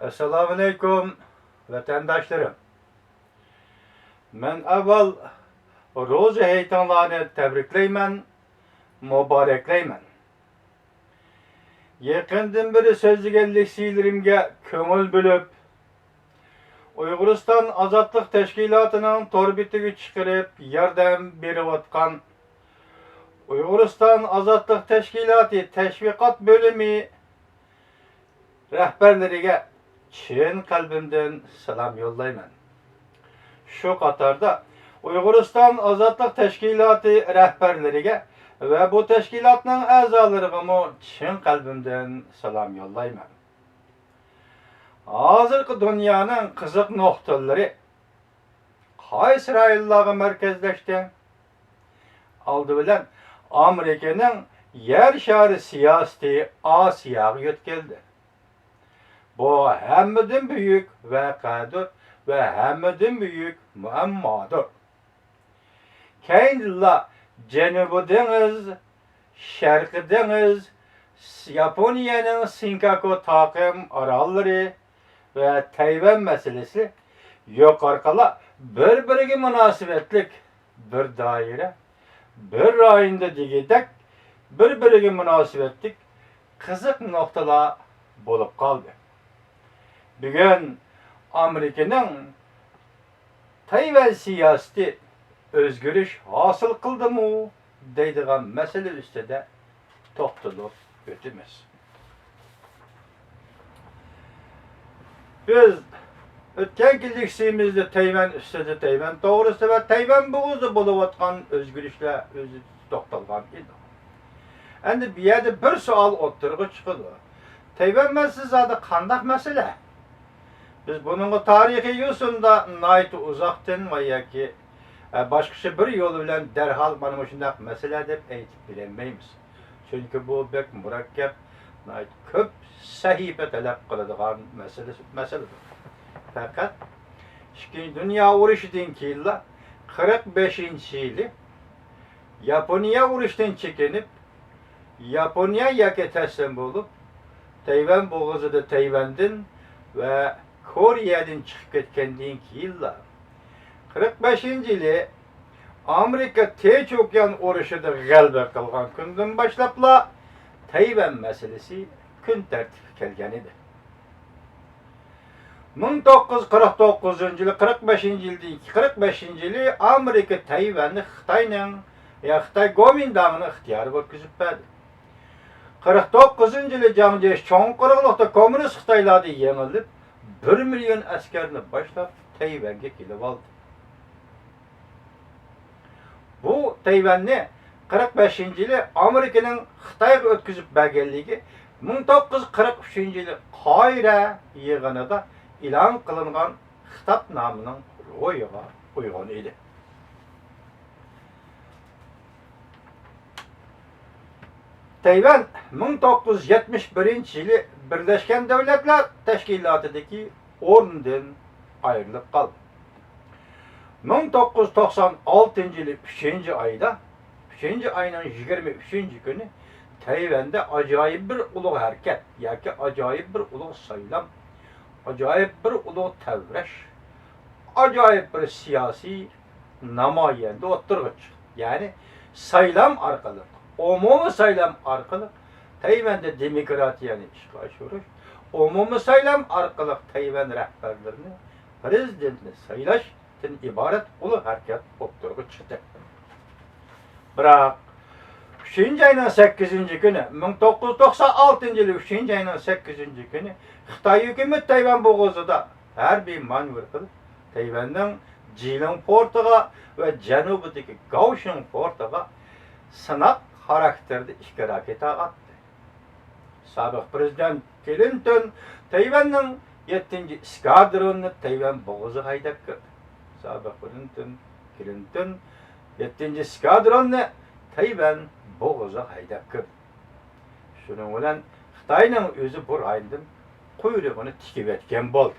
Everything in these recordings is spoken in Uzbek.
Esselamu Aleyküm vatandaşlarım. Ben evvel Rozu Heytanlarını tebrikleymen, mübarekleymen. Yakından beri sözlügenlik siylerimge köngül bülüp, Uygurustan Azatlık Teşkilatı'nın torbitiga çıkarıp yardım berip atkan Uygurustan Azatlık Teşkilatı Teşvikat Bölümü rehberleriga chin kalbimden selam yollayman. Şu qatarda Uygurustan Azatlık Teşkilatı rehberleriga ve bu teşkilatның a'zolariga chin kalbimden selam yollayman. Hozirgi dunyoning qiziq nuqtalari qaysi rayonlarga markazlashdi? Oldi bilan Amerikaning yer shari siyosati Osiyoga yetkazdi. Bu hammadan büyük vakadır ve hammadan büyük muammodur. Keyinla Janubi dengiz, Sharqi dengiz, Yaponiyaning Senkaku taqim orollari ve Tayvan meselesi yuqorqala bir-biriga munosabatlik bir doira, bir rayonda degidek bir-biriga munosabatlik qiziq nuqtalar bo'lib qoldi. Bugün Amerika'nın Tayvan siyaseti özgürlük hasıl kıldı mı deydiğen mesele üstüde toxtalıb ötümüz. Biz ötken killiksimizde Tayvan üstüde Tayvan doğrusu ve Tayvan buğuzu bulup atkan özgürlükle özü toxtalgan idi. Endi bir yerde bir sual oturğu çıkıdı. Tayvan meselesi zaten qandaq mesele? Biz bunun tarihi yusunda nayt uzaktan veya ki başka bir yolu bilen derhal bana şundaq mesele dep aytib bilemeymiz. Çünkü bu bek murakkab, nayt köp sahife talep qiladigan meseledir. Fakat İkinci Dünya Urushu'dan keyin 45-yili Yaponiya uruşdan çekinip Yaponiya yaka teslim bolup Tayvan boğazıda Tayvan'dan ve Kore'den çıkıp ketkendiğin yıllar 45-yili Amerika Tinç Okyan uruşuda galba kılgan günden başlapla Tayvan meselesi gün tertip kelgen idi. 1949-yili 45-yili Amerika Tayvan'ı Xitay'nın Xitay Kuomintang'ın ixtiyarı ötküzüp berdi. 49-yili Janjeş çoğun qırıqlıqda komünist Xitaylardı yengilip 1 milyon askerini başlap Tayvan'a kelip aldı. Bu Tayvan'ı 45-yili Amerika'nın Xitayga ötküzüp bergenligi 1943-yili Qayra yığınida ilan kılıngan Xitap namının ro'yiga uygun idi. Tayvan 1971-yili Birleşken Devletler Teşkilatı'daki o'rnidan ayrılıp kaldı. 1996-yili 3. ayda 3. ayının 23. günü Tayvan'da acayip bir ulu hareket, yoki acayip bir ulu saylam, acayip bir ulu tevreş, acayip bir siyasi namayende o'ttirg'i chiqdi. Yani saylam arkalı, umumi saylam arkalı Tayvan'da demokratiyani ishga oshirish, umumi saylam arkalı Tayvan rahbarlarini prezidentni saylashdan iborat ulu hareket o'ttirg'i chiqdi. Biroq 3. ayının 8. günü 1996-yili 3. ayının 8. günü Xitay hükümet Tayvan boğazıda harbiy manevr qilib Tayvan'ın Jilin portiga ve janubidagi Kaohsiung portiga sınaq xarakterli ishtirok attı. Sobiq prezident Clinton Tayvan'ın 7. eskadronini Tayvan boğazı haydab kirdi. Sobiq Clinton 7. eskadronini Tayvan boğazı haydab kirdi. Şunun bilan Xitayning o'zi bu rayondan quyruğunu tikib etken bo'ldi.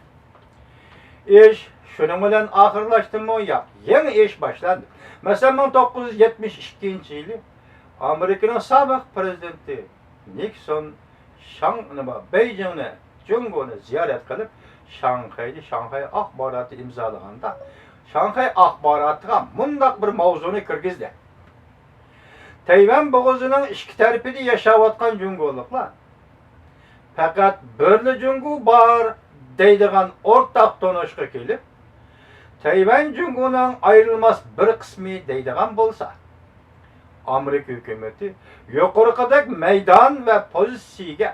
İş şunun bilan oxirlashdimi yo'q? Yangi ish boshlandi. Masalan 1972-yili Amerikaning sobiq prezidenti Nixon Beijingni Cungoni ziyorat qilib, Shanxay axboroti imzolaganda, Shanxay axborotiga mundaq bir mavzuni kirgizdi. Tayvan bo'g'ozining ikki tarafida yashayotgan jungoliklar faqat birli jungu bor deydigan o'rtaq tonishga kelib, Tayvan junguning ayrılmaz bir qismi deydigan bo'lsa, Amerika hukumati yuqoriqidek maydon va pozitsiyaga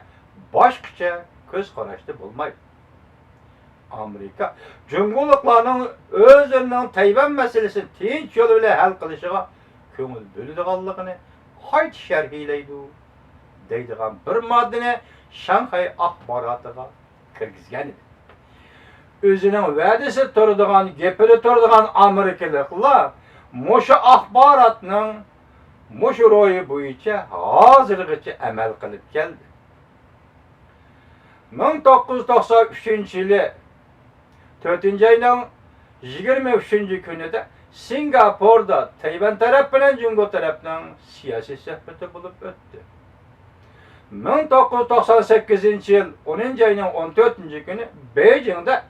boshqacha ko'z qarashda bo'lmaydi. Amerika junguliklarning o'zining Tayvan masalasini tinch yo'l bilan hal qilishiga ko'ngil bo'ladiganligini qayta sharhlaydi deydigan bir moddani Shanxay axborotiga kirgizgan edi. O'zining va'dasi turadigan, gapida turadigan Amerikaliklar mushu axborotning mushu ro'yi bo'yicha hozirgacha amal qilib keldi. 1993-yili 4-oyning 23-kunida Singapurda Tayvan taraf bilan Jungo tarafning siyosiy suhbati bo'lib o'tdi. 1998-yil 10-oyning 14-kuni Beijingda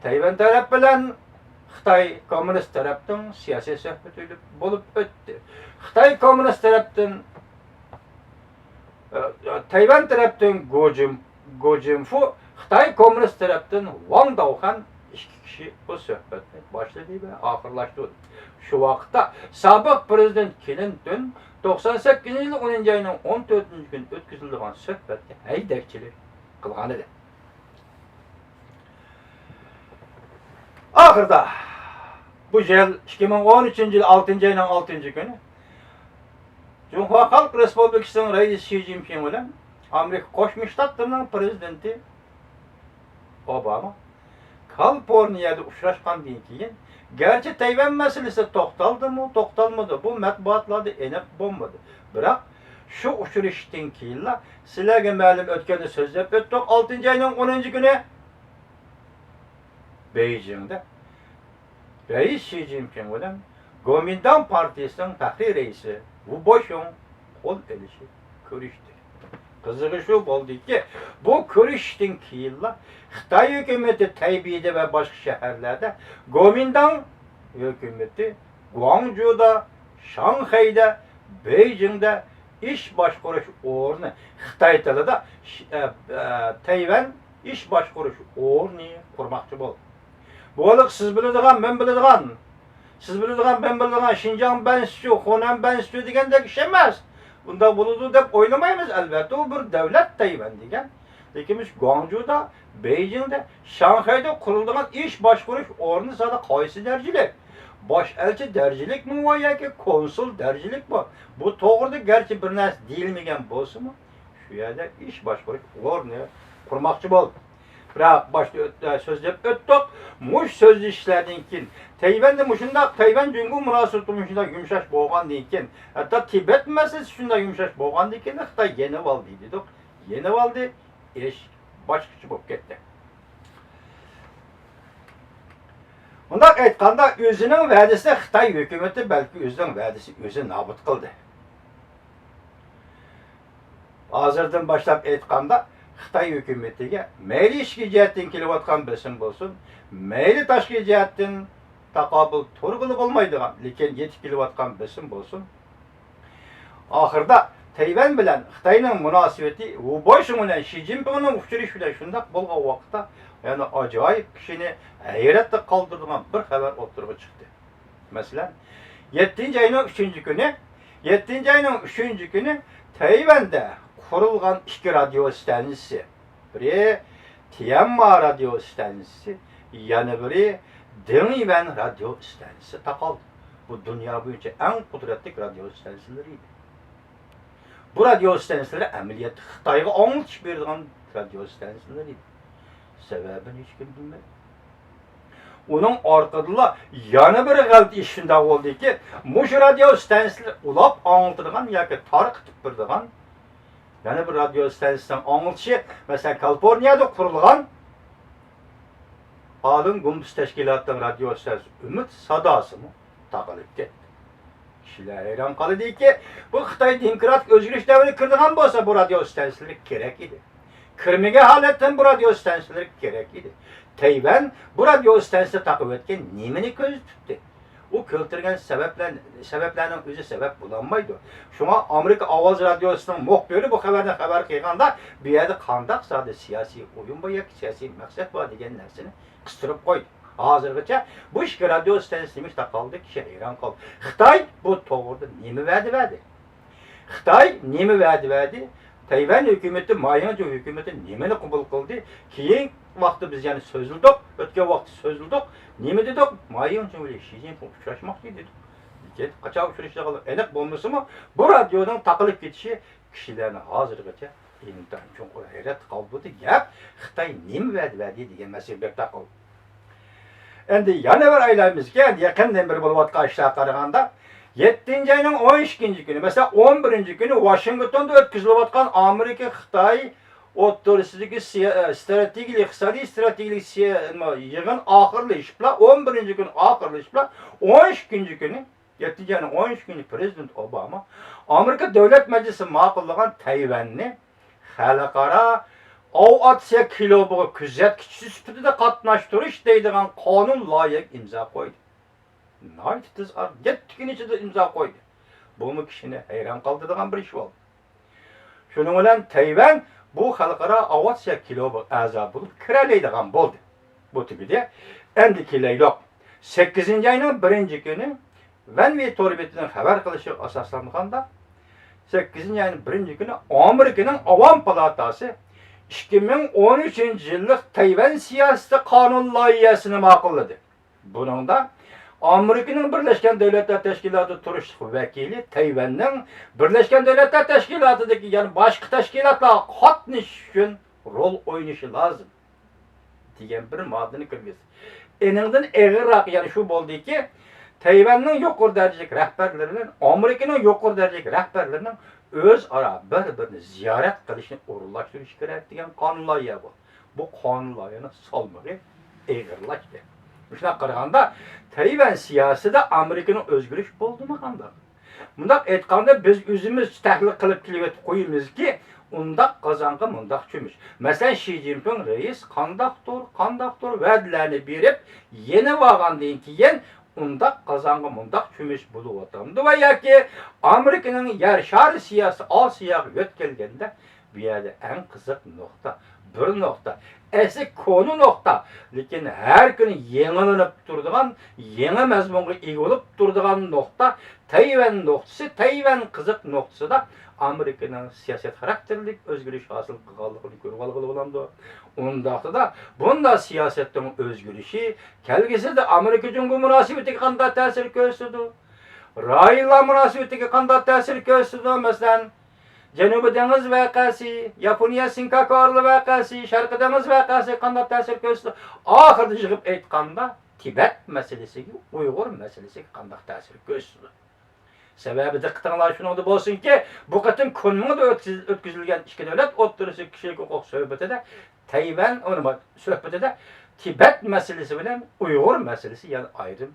Tayvan taraf bilan Xitoy kommunist tarafning siyosiy suhbati bo'lib o'tdi. Xitoy kommunist tarafdan Tayvan tarafdan Go Jinfu, Xitoy kommunist tarafdan Wang Daohan ikki kishi bu suhbatni boshladi va oxirlashtirdi. Shu vaqtda sobiq prezident Clinton 98-yil 10-oyning 14-kuni o'tkazilgan suhbatga haydakchilik qilgan edi. Oxirda bu yil 2013-yil 6-oyning 6-kuni Cumhur Halk Respublikasining raisi Xi Jinping bilan Amerika Qo'shma Shtatlarining prezidenti Obama Kaliforniyada uchrashgandan keyin garchi Tayvan masalasi to'xtaldimi, to'xtalmadi, bu matbuotlarda aniq bo'lmadi. Biroq shu uchrashishdan keyin sizlarga ma'lum o'tganda so'zlab o'tdik, 6-oyning 10-kuni Beijingda rais Xi Jinping bilan Kuomintang partiyasining faxriy raisi Wu Boshong qo'l elishib ko'rishdi. Qizig'i shu bo'ldiki, bu ko'rishishdan keyin Xitoy hukumati Taybeyda va boshqa shaharlarda, Kuomintang hukumati Guangzhouda, Shanxayda, Beijingda ish boshqarish o'rni, Xitoy tilida Tayvan ish boshqarish o'rni qurmoqchi bo'ldi. Bu siz biladigan, men biladigan, siz biladigan, men biladigan Xinjiang Bansu, Hunan Bansu degandek ish emas. Bunda bo'ladi deb o'ylamaymiz, albatta u bir davlat Tayvan degan. Lekin biz Guangzhouda, Beijingda, Shanxayda qurilgan ish boshqarish o'rni sada qaysi darajalik? Bosh elchi darajalikmi yoki konsul darajalikmi? Bu to'g'rida garchi bir narsa deyilmagan bo'lsa-mu, shu yerda ish boshqarish o'rni qurmoqchi bo'ldi. Biroq boshda so'zlab o'tdik, mush so'zlashlardan keyin Tayvanda mushundaq Tayvan Jungo munosabati mushundaq yumshash bo'lgandan keyin, hatto Tibet masalasi shunday yumshash bo'lgandan keyin Xitoy yenib oldi dedik. Yenib oldi, ish boshqacha bo'lib ketdi. Undaq aytganda o'zining va'dasi Xitoy hukumati balki o'zining va'dasi o'zi nobud qildi. Hozirdan boshlab aytganda Xitoy hukumatiga mayli ichki jihatdan kelayotgan besim bo'lsin, mayli tashqi jihatdan taqobil turg'ili bo'lmaydigan, lekin yetib kelayotgan besim bo'lsin. Oxirda Tayvan bilan Xitoyning munosabati Wu Boshong bilan Xi Jinpingning uchrashuvi bilan shunday bo'lgan vaqtda yana ajoyib kishini hayratda qoldirgan bir xabar o'tirib chiqdi. Masalan, 7-oyning 3-kuni, 7-oyning 3-kuni Tayvanda qurilgan ikki radio stansiyasi, biri Tianma radio stansiyasi, yana biri Dengyivan radio stansiyasi taqoldi. Bu dunyo bo'yicha eng qudratli radio stansiyalar edi. Bu radio stansiyalar amaliyotda Xitoyga anglitish beradigan radio stansiyalar edi. Sababini hech kim bilmaydi. Uning orqasida yana bir g'alati ish shunday bo'ldiki, mush radio stansiyalar ulab anglitadigan yoki tarqitib beradigan yana bir radio stansiyasidan anglitishi, masalan, Kaliforniyada qurilgan Alın Gumbuz Təşkilatının radio stansiyası Ümid Sadası mı taqılıb getdi. Kişiler hayran qaldı ki, bu Xitoy demokratik özgürlük dəvrini kırdıgan bolsa bu radio stansiyaları kerak idi. Kirmege haletten bu radyo stansiyaları gerek idi. Tayvan bu radyo stansiyası takip etken nemini köz tuttu. O keltirgen sebeplerinin özü sebep bulanmaydı. Şuna Amerika Avaz Radyosu'nun muhbiri bu haberden haber kıyganda bir yerde kandak sadece siyasi oyun bu ya siyasi maksat var degen narsani kıstırıp koydu. Hazırgacha bu işki radyo stansiyasıymış da kaldı kişi hayran kaldı. Xitay bu doğruda nemi verdi. Xitay nemi verdi. Tayvan hükümeti, Mayınca hükümeti nemeni kabul kıldı. Keyin vaqtı biz yani sözüldük, ötken vaqtı sözüldük. Nemi dedik? Mayınca öyle Xi Jinping uçraşmak dedik. Kaça uçraşacak olur? Enek bulması mı? Bu radyodan takılıp gitişi kişilerini hazırgacha intan çoğun hayret kalbıdı. Gap Xitay nemi verdi degan mesele bir takıl. Endi yana bir aylarımız geldi. Yakından bir buluvatqa işler qaraganda 7. ayının 12. günü, mesela 11. günü Washington'da ötküzülüvatkan Amerika Xitay o'rtasidagi strategik, iqtisodiy strategik yig'in oxirlashibla 11. gün oxirlashibla 12. günü 7. ayının 12. günü Prezident Obama Amerika Davlat Majlisi ma'qullagan Tayvanni xalqaro aviatsiya klubiga kuzatuvchi sifatida qatnashtirish deydigan qonun loyihaga imzo qo'ydi. Nayt tiz 7 gün içinde imza koydu. Bu mu kişini hayran kaldırdıgan bir iş oldu. Şunun bilen Tayvan bu halkara aviatsiya klubi a'zo bulup kiraleydigan bo'ldi. Bu tibide endikileylok 8. ayının 1. günü Van ve Torbeti'nin haber kılışı asaslanğanda 8. ayının 1. günü Amerika'nın Avam Palatası 2013 yıllık Tayvan siyaseti kanun layihasını ma'qulladı. Bunun da Amerika'nın Birleşken Devletler Teşkilatı turuşluq vekili Tayvan'ın Birleşken Devletler Teşkilatı'daki yani başka teşkilatla katnış üçün rol oynaşı lazım. Diyen bir madını kırgız. Eninden eğirrak yani şu oldu ki Tayvan'ın yukarı derecek rehberlerinin Amerika'nın yukarı derecek rehberlerinin öz ara birbirini ziyaret kılışını uğurlaştırış gerek diyen kanunlar ya bu. Bu kanunlarını salmayı eğirlaştı. Şuna qaraganda Tayvan siyaseti Amerika'nın özgürlük bulduğunu qandaq. Mundaq aytqanda biz özümüz tahlil qilib kelib qo'yamiz ki undaq qazanğı mundaq çümüş. Mesela Xi Jinping reis qandaqdır va'dalarni berib yeni vaqandan keyin undaq qazanğı mundaq çümüş bo'lib o'tamdi va yoki Amerika'nın yer şari siyasi Osiyoga yetkelganda bu yerda eng qiziq nokta bir nokta. Esik konu nokta. Lekin her gün yenilenip durduğun, yeni mezmunga ega olup durduğun nokta Tayvan noktası, Tayvan kızık noktası da Amerika'nın siyaset karakterlik özgürlük hasıl kılgınlığını görüp olamdı. Ondaqda da bunda siyasetin özgürlüğü kelgisi de Amerika Cumhuriyeti münasebetiga qanday ta'sir ko'rsatdi? Rayla münasebetiga qanday ta'sir ko'rsatdi? Masalan Janubiy dengiz vakası, Yaponiya Sinkakorlu vakası, Şarkı dengiz vakası qanday ta'sir ko'rsatdi? Oxirida yig'ib aytganda Tibet meselesiga, Uyg'ur meselesiga qanday ta'sir ko'rsatdi? Sebebi diqqatinglar shuningda bo'lsin ki bu qatim kunmida o'tkazilgan ikki davlat o'rtasida kishilik huquq suhbatida Tayvan suhbatida Tibet meselesi bilan Uyg'ur meselesi yani ayrım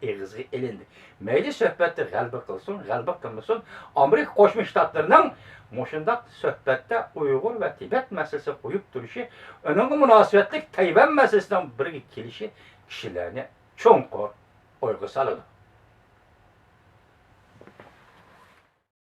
egizga elindi. Mayli suhbatda g'alaba qilsin, g'alaba qilmasin, Amerika Qo'shma Shtatlarning mushundaq suhbatda Uyg'ur va Tibet meselesi qo'yib turishi, uning munosabatlik Tayvan meselesidan birga kelishi kishilarni cho'nqur o'yga soladi.